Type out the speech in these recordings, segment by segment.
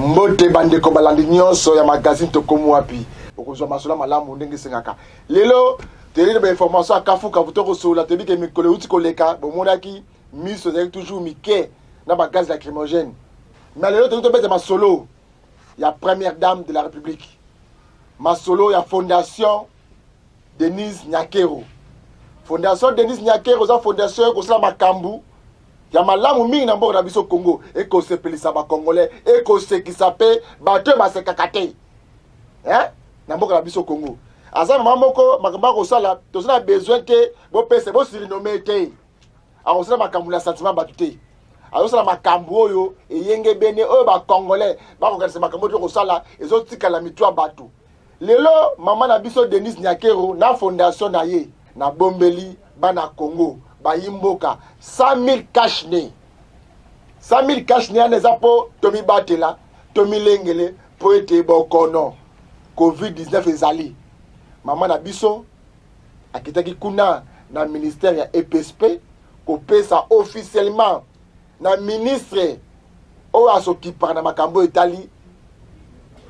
Mbote bande ko balandi nyonso ya magazine to komu wapi. Okozwa masola malamu ndenge sengaka. Lelo télé de information à kafu kavuto ko sola tebi ke mikole uti koleka bomonaki miso zaki toujours mike na ba gaz lacrymogène. Mais lelo to bete masolo ya première dame de la République. Masolo ya fondation Denise Nyakero. Fondation Denise Nyakero za fondation ko sala makambu. Ya malamu mingi na mboka na biso Congo eko sepelisa ba Congolais eko sekisa pe bato basekakate. Na mboka na biso Congo. Asa mama moko makamba ko sala to sala besoin te bo pese bo sirinomé te. A ko sala makambu la sentiment batute. A ko sala makambu oyo eyenge bene oyo ba Congolais ba ko kalisa makambu to ko sala ezo tika la mitwa bato. Lelo mama na biso Denise Nyakero na fondation na ye na bombeli bana Congo. Bayimboka 100 000 cash ne 100 000 cash ne aneza po tomi batela tomi lengele po ete bokono COVID-19 ezali mama na biso akitaki kuna na ministère ya EPSP ko pesa officiellement na ministre o asokipa na makambo etali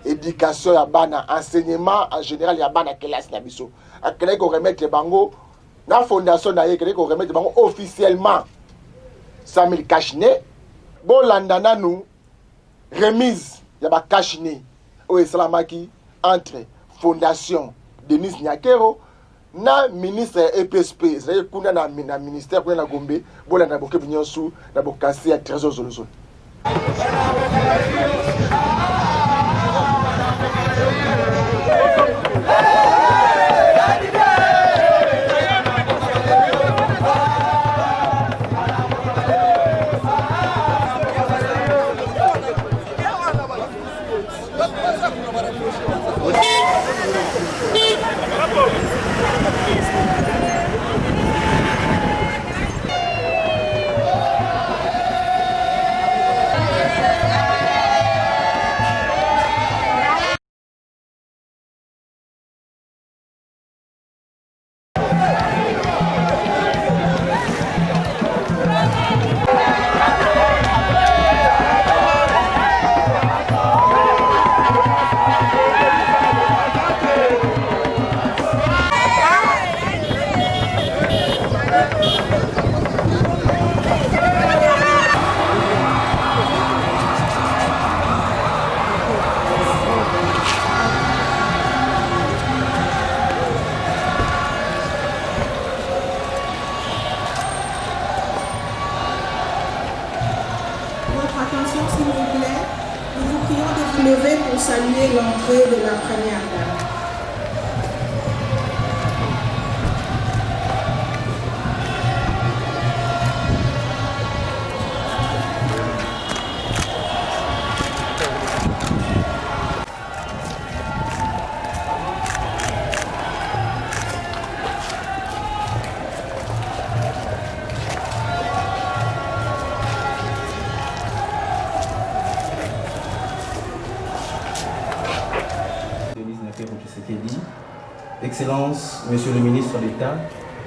éducation ya bana enseignement en général ya bana classe na biso akele ko remettre bango la fondation na yekele ko remettre bango officiellement 100 000 cash ne bo landana nous remise ya ba cash ne o esalamaki entre fondation Denise Nyakero na ministre EPSP c'est kuna na ministère kuna na Gombe bo landa boke binyosu na bokasi ya trésor zolozolo. Lever pour saluer l'entrée de la première dame. Excellences, Monsieur le ministre d'État,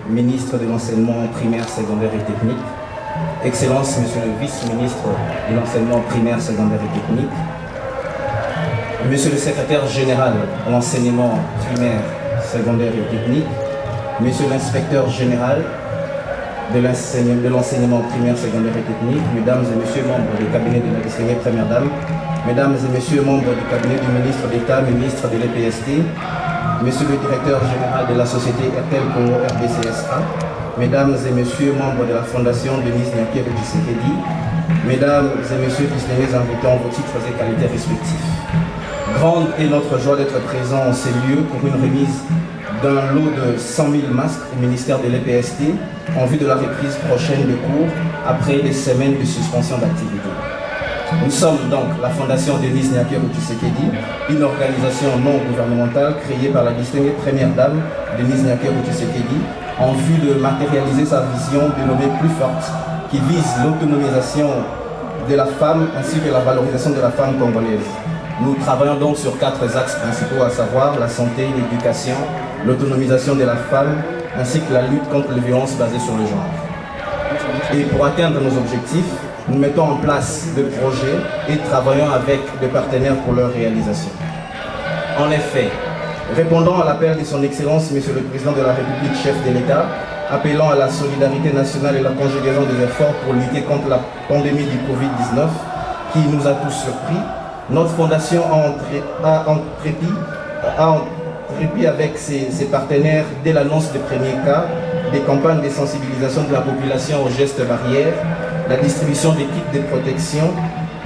ministre de l'enseignement primaire, secondaire et technique, Excellences, Monsieur le vice-ministre de l'enseignement primaire, secondaire et technique, Monsieur le secrétaire général de l'enseignement primaire, secondaire et technique, Monsieur l'inspecteur général de l'enseignement primaire, secondaire et technique, Mesdames et Messieurs membres du cabinet de la distinguée Première Dame, Mesdames et Messieurs membres du cabinet du ministre d'État, ministre de l'EPST, Monsieur le directeur général de la société RTL Congo RDCSA, Mesdames et Messieurs membres de la fondation Denise Nyakero Tshisekedi, Mesdames et Messieurs distingués invités en vos titres et qualités respectifs. Grande est notre joie d'être présent en ces lieux pour une remise d'un lot de 100 000 masques au ministère de l'EPST en vue de la reprise prochaine des cours après des semaines de suspension d'activité. Nous sommes donc la Fondation Denise Nyakero Tshisekedi, une organisation non gouvernementale créée par la distinguée première dame Denise Nyakero Tshisekedi en vue de matérialiser sa vision dénommée plus forte qui vise l'autonomisation de la femme ainsi que la valorisation de la femme congolaise. Nous travaillons donc sur 4 axes principaux, à savoir la santé, l'éducation, l'autonomisation de la femme ainsi que la lutte contre les violences basées sur le genre. Et pour atteindre nos objectifs, nous mettons en place des projets et travaillons avec des partenaires pour leur réalisation. En effet, répondant à l'appel de son Excellence, Monsieur le Président de la République, chef de l'État, appelant à la solidarité nationale et la conjugaison des efforts pour lutter contre la pandémie du Covid-19 qui nous a tous surpris, notre fondation a entrepris avec ses partenaires dès l'annonce des premiers cas, des campagnes de sensibilisation de la population aux gestes barrières, la distribution des kits de protection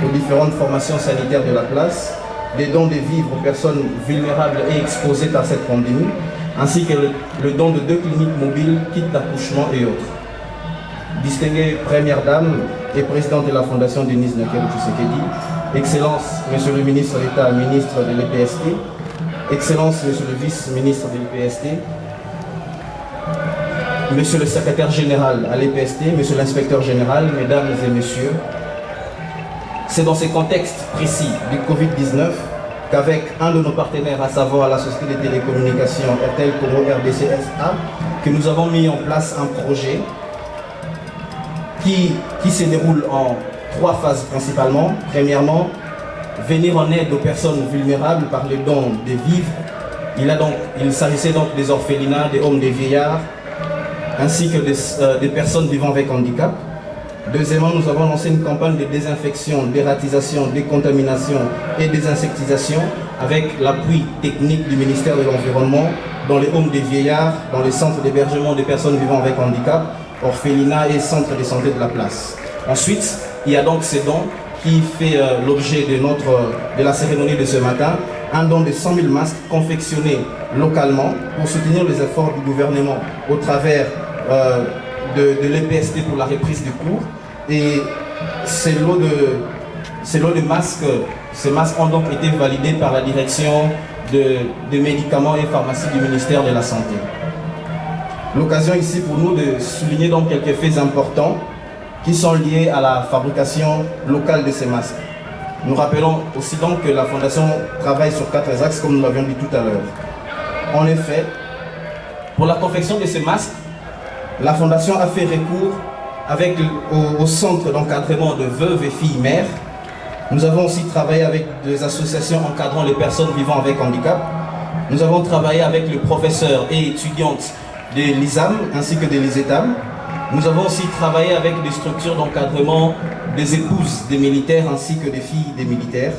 aux différentes formations sanitaires de la place, des dons de vivres aux personnes vulnérables et exposées par cette pandémie, ainsi que le don de 2 cliniques mobiles, kits d'accouchement et autres. Distinguée Première Dame et présidente de la Fondation Denise Nakero Tshisekedi, Excellence, Monsieur le Ministre d'État, Ministre de l'EPST, Excellence, Monsieur le Vice-Ministre de l'EPST, Monsieur le Secrétaire Général à l'EPST, Monsieur l'Inspecteur Général, Mesdames et Messieurs, c'est dans ces contextes précis du Covid-19 qu'avec un de nos partenaires, à savoir la Société de télécommunications RTL Congo RDC-SA, que nous avons mis en place un projet qui se déroule en 3 phases principalement. Premièrement, venir en aide aux personnes vulnérables par le don des vivres. Il s'agissait donc des orphelinats, des hommes, des vieillards, ainsi que des personnes vivant avec handicap. Deuxièmement, nous avons lancé une campagne de désinfection, d'ératisation, décontamination et désinsectisation avec l'appui technique du ministère de l'Environnement dans les homes des vieillards, dans les centres d'hébergement des personnes vivant avec handicap, orphelinats et centres de santé de la place. Ensuite, il y a donc ce don qui fait l'objet de la cérémonie de ce matin, un don de 100 000 masques confectionnés localement pour soutenir les efforts du gouvernement au travers de l'EPST pour la reprise du cours. Et ces lots de masques, ces masques ont donc été validés par la direction de médicaments et pharmacies du ministère de la Santé. L'occasion ici pour nous de souligner donc quelques faits importants qui sont liés à la fabrication locale de ces masques. Nous rappelons aussi donc que la Fondation travaille sur 4 axes comme nous l'avions dit tout à l'heure. En effet, pour la confection de ces masques, la Fondation a fait recours au centre d'encadrement de veuves et filles mères. Nous avons aussi travaillé avec des associations encadrant les personnes vivant avec handicap. Nous avons travaillé avec les professeurs et étudiantes de l'ISAM ainsi que de l'ISETAM. Nous avons aussi travaillé avec des structures d'encadrement des épouses des militaires ainsi que des filles des militaires.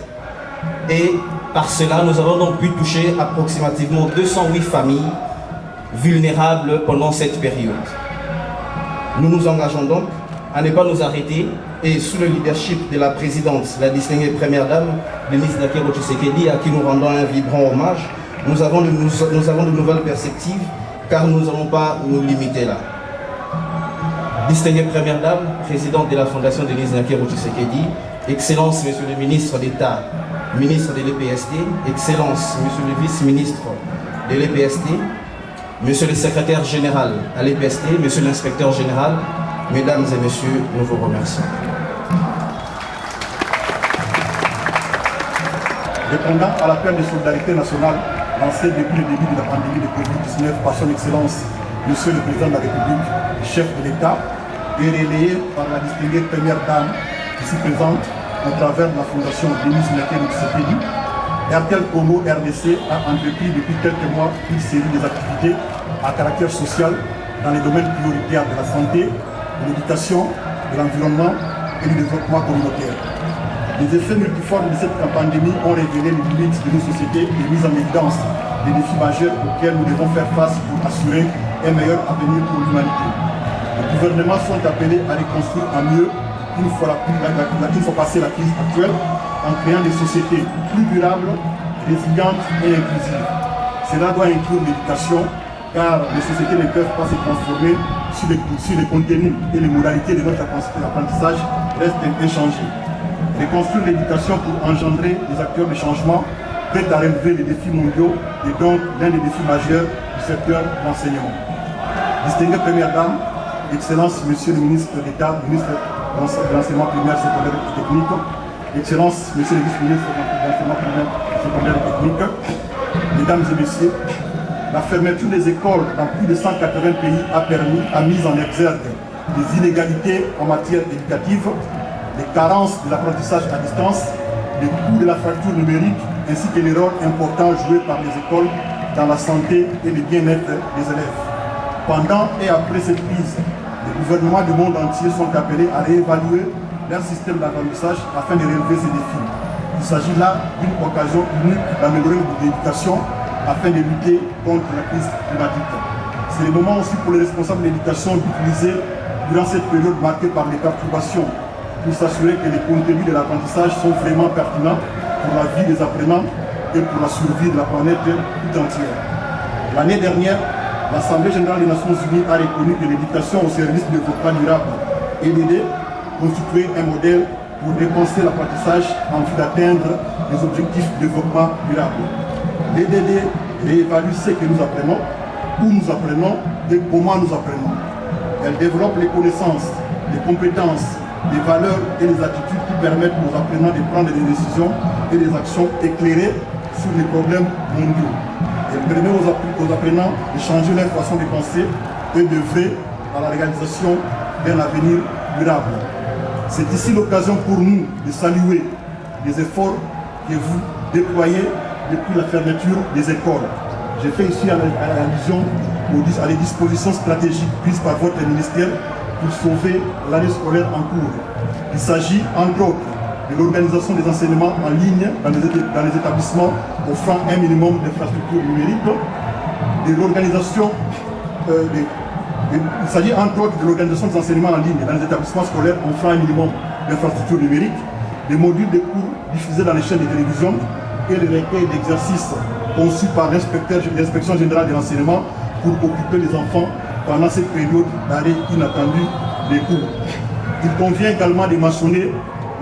Et par cela, nous avons donc pu toucher approximativement 208 familles vulnérables pendant cette période. Nous nous engageons donc à ne pas nous arrêter et sous le leadership de la présidente, la distinguée Première Dame, Denise Nakero Tshisekedi, à qui nous rendons un vibrant hommage, nous avons de nouvelles perspectives car nous n'allons pas nous limiter là. Distinguée Première Dame, présidente de la Fondation Denise Nakero Tshisekedi, Excellence, Monsieur le Ministre d'État, Ministre de l'EPST, Excellence, Monsieur le Vice-Ministre de l'EPST, Monsieur le Secrétaire Général à l'EPST, Monsieur l'Inspecteur Général, Mesdames et Messieurs, nous vous remercions. Répondant à l'appel de solidarité nationale lancé depuis le début de la pandémie de Covid-19 par son Excellence, Monsieur le Président de la République, chef de l'État, et relayé par la distinguée Première Dame ici présente au travers de la Fondation Denise Nakero Tshisekedi, RTL Congo RDC a entrepris depuis quelques mois une série d'activités à caractère social dans les domaines prioritaires de la santé, de l'éducation, de l'environnement et du développement communautaire. Les effets multiformes de cette pandémie ont révélé les limites de nos sociétés et mis en évidence les défis majeurs auxquels nous devons faire face pour assurer un meilleur avenir pour l'humanité. Les gouvernements sont appelés à reconstruire en mieux une fois passée la crise actuelle, en créant des sociétés plus durables, résilientes et inclusives. Cela doit inclure l'éducation, car les sociétés ne peuvent pas se transformer si les contenus et les modalités de notre apprentissage restent inchangés. Reconstruire l'éducation pour engendrer des acteurs de changement prêts à relever les défis mondiaux et donc l'un des défis majeurs du secteur de l'enseignement. Distinguée Première Dame, Excellence, Monsieur le Ministre d'État, Ministre de l'Enseignement primaire, secondaire et technique, Excellence, Monsieur le Vice-Ministre de l'Enseignement primaire, secondaire et technique, Mesdames et Messieurs, la fermeture des écoles dans plus de 180 pays a mis en exergue des inégalités en matière éducative, les carences de l'apprentissage à distance, les coûts de la fracture numérique, ainsi que les rôles importants joués par les écoles dans la santé et le bien-être des élèves. Pendant et après cette crise, les gouvernements du monde entier sont appelés à réévaluer leur système d'apprentissage afin de relever ces défis. Il s'agit là d'une occasion unique d'améliorer l'éducation afin de lutter contre la crise climatique. C'est le moment aussi pour les responsables de l'éducation d'utiliser, durant cette période marquée par les perturbations, pour s'assurer que les contenus de l'apprentissage sont vraiment pertinents pour la vie des apprenants et pour la survie de la planète tout entière. L'année dernière, l'Assemblée générale des Nations Unies a reconnu que l'éducation au service du développement durable, EDD, constituait un modèle pour dépenser l'apprentissage en vue d'atteindre les objectifs de développement durable. L'EDD réévalue ce que nous apprenons, où nous apprenons et comment nous apprenons. Elle développe les connaissances, les compétences, les valeurs et les attitudes qui permettent aux apprenants de prendre des décisions et des actions éclairées sur les problèmes mondiaux. Elle permet aux apprenants de changer leur façon de penser et d'œuvrer à la réalisation d'un avenir durable. C'est ici l'occasion pour nous de saluer les efforts que vous déployez depuis la fermeture des écoles. J'ai fait ici allusion à des dispositions stratégiques prises par votre ministère pour sauver l'année scolaire en cours. Il s'agit entre autres de l'organisation des enseignements en ligne dans les établissements offrant un minimum d'infrastructures numériques, de l'organisation il s'agit entre autres de l'organisation des enseignements en ligne dans les établissements scolaires offrant un minimum d'infrastructures numériques, des modules de cours diffusés dans les chaînes de télévision et les recueils d'exercices conçus par l'inspection générale de l'enseignement pour occuper les enfants pendant cette période d'arrêt inattendu des cours. Il convient également de mentionner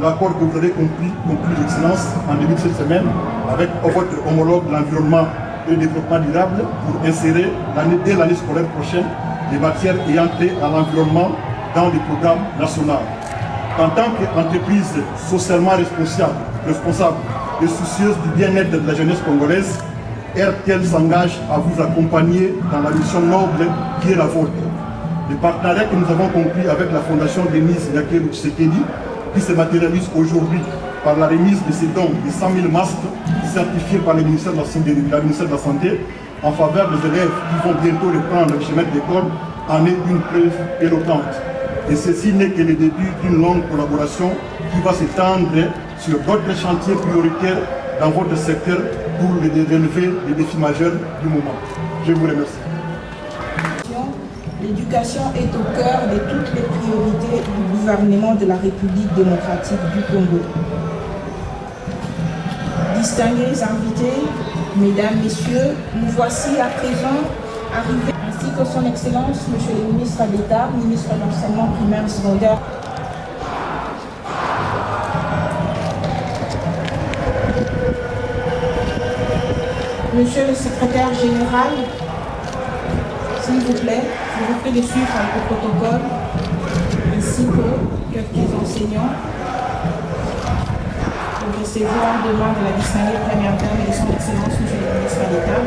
l'accord que vous avez conclu d'excellence en début de cette semaine avec votre homologue de l'environnement et le développement durable pour insérer dès l'année scolaire prochaine des matières ayant trait à l'environnement dans les programmes nationaux. En tant qu'entreprise socialement responsable et soucieuse du bien-être de la jeunesse congolaise, RTL s'engage à vous accompagner dans la mission noble qui est la vôtre. Le partenariat que nous avons conclu avec la Fondation Denise Nyakeru Tshisekedi, qui se matérialise aujourd'hui par la remise de ces dons de 100 000 masques certifiés par le ministère de la Santé en faveur des élèves qui vont bientôt reprendre le chemin de l'école, en est une preuve éloquente. Et ceci n'est que le début d'une longue collaboration qui va s'étendre sur d'autres chantiers prioritaires dans votre secteur pour relever les défis majeurs du moment. Je vous remercie. L'éducation est au cœur de toutes les priorités du gouvernement de la République démocratique du Congo. Distingués invités, mesdames, messieurs, nous voici à présent arrivés, ainsi que son Excellence, Monsieur le ministre d'État, ministre de l'Enseignement primaire et secondaire. Monsieur le secrétaire général, s'il vous plaît, je vous prie de suivre le protocole, ainsi que quelques enseignants, pour recevoir en demande de la distinguée première dame et de son Excellence, Monsieur le ministre d'État,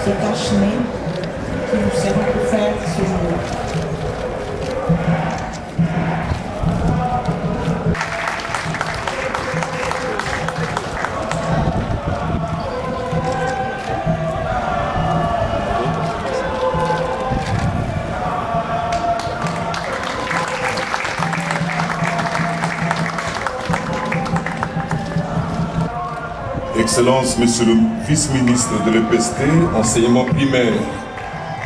ce cache-nez qui vous sera offert ce jour-là. Excellence, Monsieur le vice-ministre de l'EPST, enseignement primaire,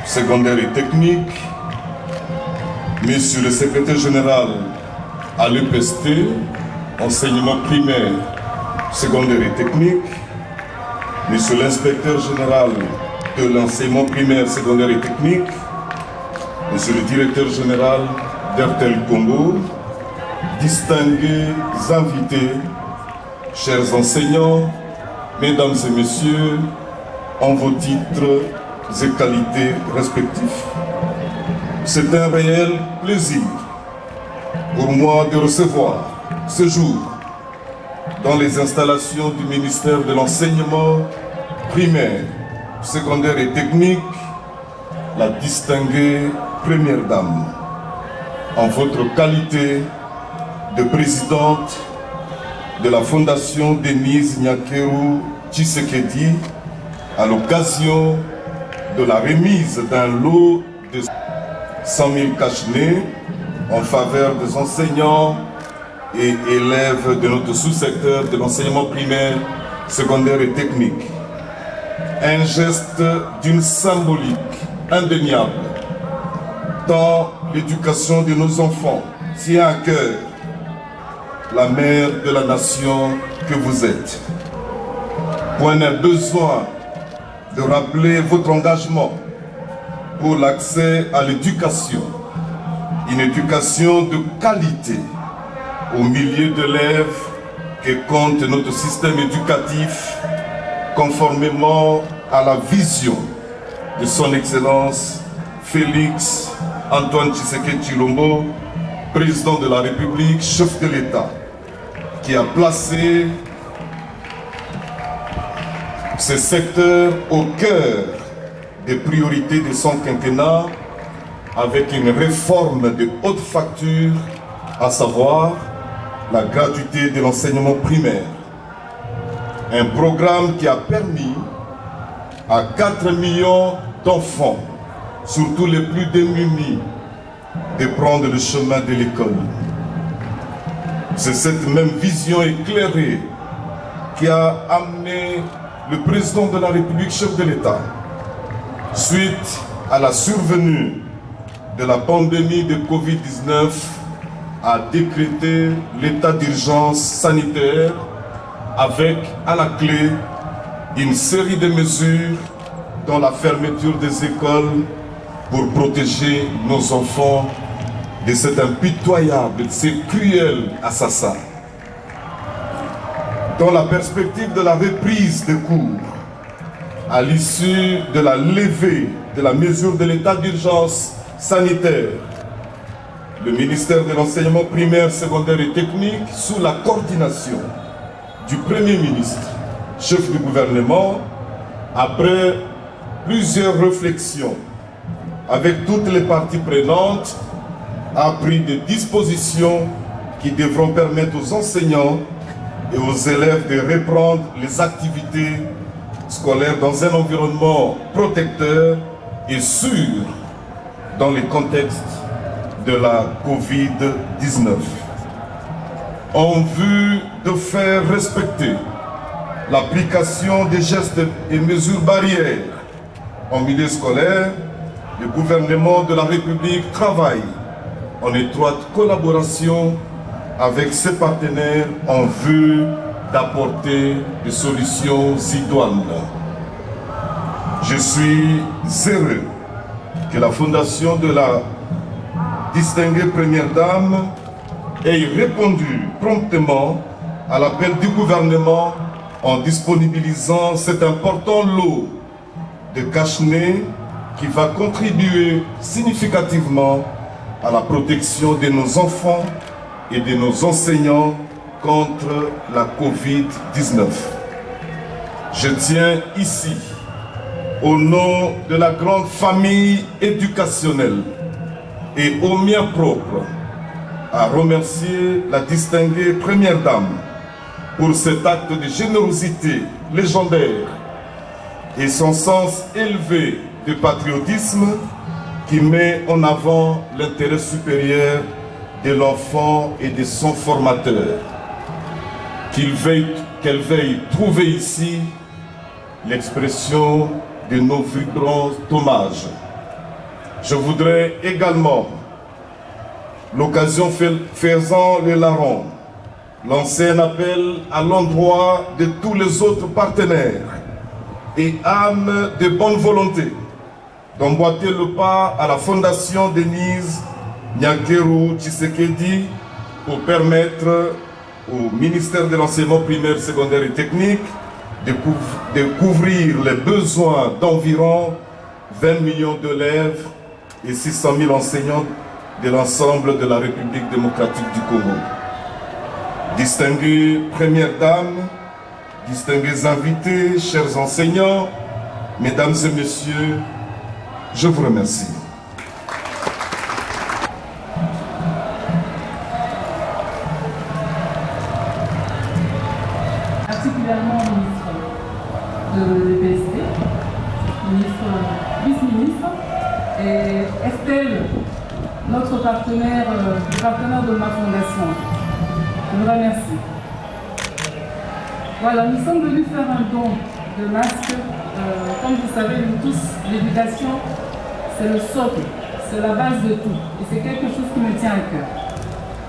secondaire et technique, Monsieur le secrétaire général à l'EPST, enseignement primaire, secondaire et technique, Monsieur l'inspecteur général de l'enseignement primaire, secondaire et technique, Monsieur le directeur général d'RTL Congo, distingués invités, chers enseignants, Mesdames et Messieurs, en vos titres et qualités respectifs, c'est un réel plaisir pour moi de recevoir ce jour dans les installations du ministère de l'Enseignement primaire, secondaire et technique, la distinguée Première Dame, en votre qualité de présidente de la Fondation Denise Nyakeru Tshisekedi à l'occasion de la remise d'un lot de 100 000 cash-nez en faveur des enseignants et élèves de notre sous-secteur de l'enseignement primaire, secondaire et technique. Un geste d'une symbolique indéniable, tant l'éducation de nos enfants tient à cœur la mère de la nation que vous êtes. Point n'a besoin de rappeler votre engagement pour l'accès à l'éducation, une éducation de qualité aux milliers d'élèves que compte notre système éducatif conformément à la vision de son Excellence Félix Antoine Tshisekedi Tshilombo, président de la République, chef de l'État, qui a placé ce secteur au cœur des priorités de son quinquennat avec une réforme de haute facture, à savoir la gratuité de l'enseignement primaire. Un programme qui a permis à 4 millions d'enfants, surtout les plus démunis, de prendre le chemin de l'école. C'est cette même vision éclairée qui a amené le président de la République, chef de l'État, suite à la survenue de la pandémie de Covid-19, à décréter l'état d'urgence sanitaire avec à la clé une série de mesures dont la fermeture des écoles pour protéger nos enfants de cet impitoyable, de ces cruels assassins. Dans la perspective de la reprise des cours, à l'issue de la levée de la mesure de l'état d'urgence sanitaire, le ministère de l'enseignement primaire, secondaire et technique, sous la coordination du Premier ministre, chef du gouvernement, après plusieurs réflexions avec toutes les parties prenantes, a pris des dispositions qui devront permettre aux enseignants et aux élèves de reprendre les activités scolaires dans un environnement protecteur et sûr dans le contexte de la Covid-19. En vue de faire respecter l'application des gestes et mesures barrières en milieu scolaire, le gouvernement de la République travaille en étroite collaboration avec ses partenaires en vue d'apporter des solutions idoines. Je suis heureux que la fondation de la distinguée Première Dame ait répondu promptement à l'appel du gouvernement en disponibilisant cet important lot de cache-nez qui va contribuer significativement à la protection de nos enfants et de nos enseignants contre la Covid-19. Je tiens ici, au nom de la grande famille éducationnelle et au mien propre, à remercier la distinguée Première Dame pour cet acte de générosité légendaire et son sens élevé de patriotisme qui met en avant l'intérêt supérieur de l'enfant et de son formateur. Qu'elle veuille trouver ici l'expression de nos vibrants hommages. Je voudrais également, l'occasion faisant les larrons, lancer un appel à l'endroit de tous les autres partenaires et âmes de bonne volonté d'emboîter le pas à la Fondation Denise Nyakeru Tshisekedi pour permettre au ministère de l'enseignement primaire, secondaire et technique de couvrir les besoins d'environ 20 millions d'élèves et 600 000 enseignants de l'ensemble de la République démocratique du Congo. Distinguées Premières Dames, distingués invités, chers enseignants, mesdames et messieurs, je vous remercie. de l'EPST, vice-ministre, et Estelle, notre partenaire, le partenaire de ma fondation. Je vous remercie. Voilà, nous sommes venus faire un don de masques. Comme vous savez, nous tous, l'éducation, c'est le socle, c'est la base de tout. Et c'est quelque chose qui me tient à cœur.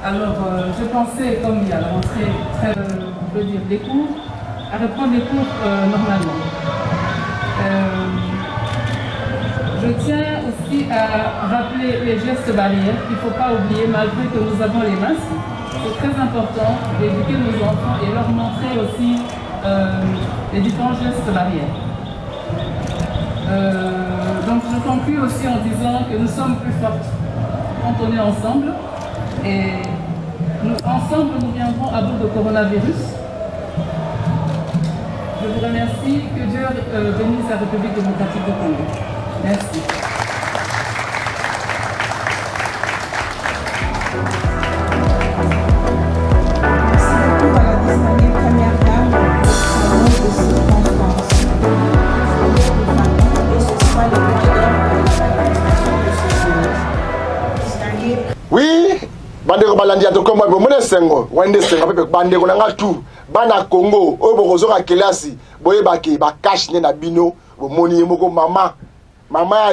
Alors, je pensais, comme il y a la rentrée, je veux dire, des cours, à reprendre les cours normalement. Je tiens aussi à rappeler les gestes barrières qu'il ne faut pas oublier, malgré que nous avons les masques. C'est très important d'éduquer nos enfants et leur montrer aussi les différents gestes barrières. Donc je conclue aussi en disant que nous sommes plus fortes quand on est ensemble. Et ensemble, nous viendrons à bout de coronavirus. Je vous remercie. Que Dieu bénisse la République démocratique du Congo. Merci. Oui, bandeko balandi atoko moi bomone sengo wende sengo pepe bandeko nanga tout bana Congo oyo bokozo ka kelasi boye baki ba cash ne na bino bomoni moko mama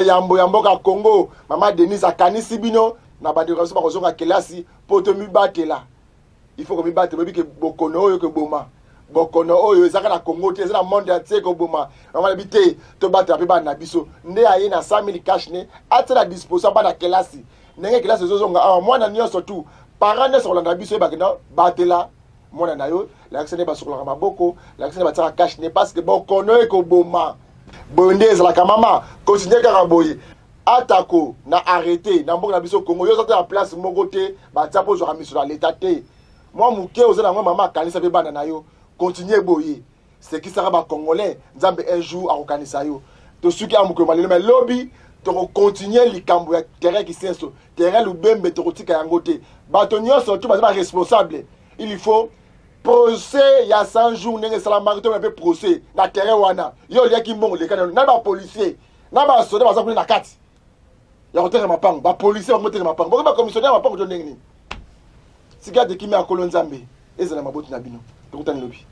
ya yambo ka Congo mama Denise akanisi bino na bandeko so bakozo ka kelasi poto mibatela il faut que mibate bobi ke bokono oyo ke boma bokono oyo ezaka na Congo te ezana monde atier ko boma mama bité to batela pe bana biso nde aye na 100,000 cash ne atela disposition bana kelasi nenge kelasi zozonga awa mwana nyonso tu parents ne sokolanda biso ebakenda batela mwana na yo lakisi nde basokolaka maboko lakisi nde batiaka cash ne parce que bokono ekoboma boye nde ezalaka mama continue kaka boye atako na arrêté na mboka na biso Congo yo sote na place moko te batia mpo ozwaka miso na leta te mwa moke oza na mwa mama akanisa mpe bana na yo continue boye sekisaka bacongolais nzambe un jour akokanisa yo tosuki amokolo malelo me lobi tokokontinue likambo ya terrain kisenso terrain lubembe tokotika yango te bato nyonso tu baza baresponsable il faut procès ya 100 jours ndenge esalamaki to mpe procès na terrain wana yo oliaki mbongo leka na bapolisier na basoda baza kuna na kati ya kotekela mapango bapolisier bakotekela mapango bokoki bakomissionnaire ya mapango to ndenge nini sika tekimi akolo nzambe ezala maboti na bino tokutani lobi